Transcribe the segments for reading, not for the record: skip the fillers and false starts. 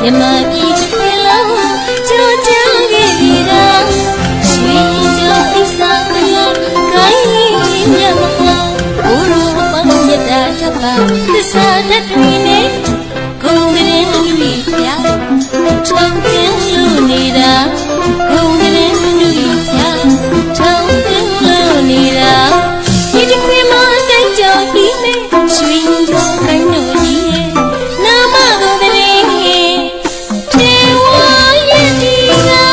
မြန်မာပြည်တစ်ခွင်လုံးကြိုးကြားခဲ့တာရွှေကြောင့်အိစားတရားခိုင်းမြတ်မှာဘိုးတော်ပေါင်းမြတ်တာတပါသစ္စာတတ်တွေနဲ့ဂုံကလေးတွေပြထုံကင်းလို့နေတာဂုံကလေးတွေပြထုံကင်းလို့နေတာဒီတစ်ခွင်မှာတိုင်းကြော်ပြီးနဲ့ရွှေကြောင့်ခိုင်းလို့ဒီရဲ့နာမဂုံကလေးထေဝရဲ့ဒီနာ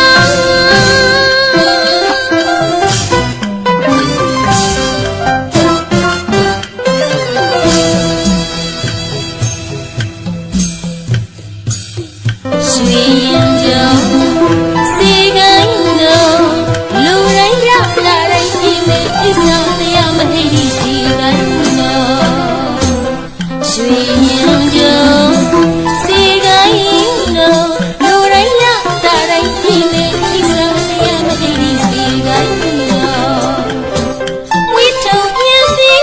ရွှေရင်ကြောင့်စေကိုင်းတော့လူတိုင်းရလာတိုင်းဒီမဲ့အစ္စာတရားမဟိဒီစေကိုင်းတော့ရွှေရင်ကြောင့်စေကိုင်းတော့လူတိုင်းရလာတိုင်းဒီမဲ့အစ္စာတရားမဟိဒီစေကိုင်းတော့ဝိထုံပြင်းသေး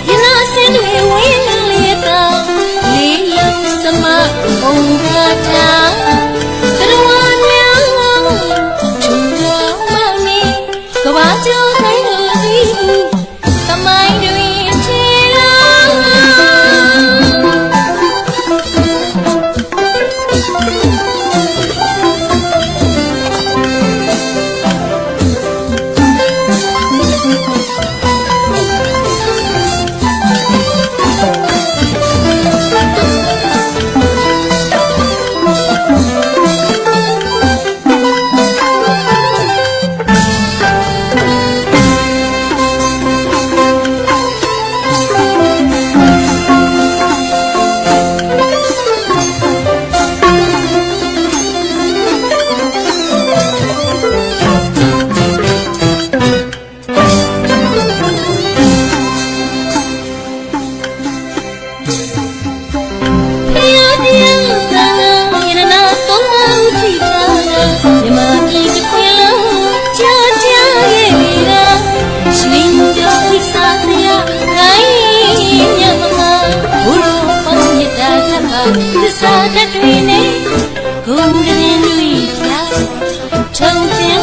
ရနာစင်တွေဝင်းလေတော့လေးလုံးစမဘုံကတာကဘာကျိုးခိုင်းလို့စီသမိုင်းတွေချေလာသစ္စာတတ်တွေနဲ့ဂုံကလေးတွေပြထုံတင်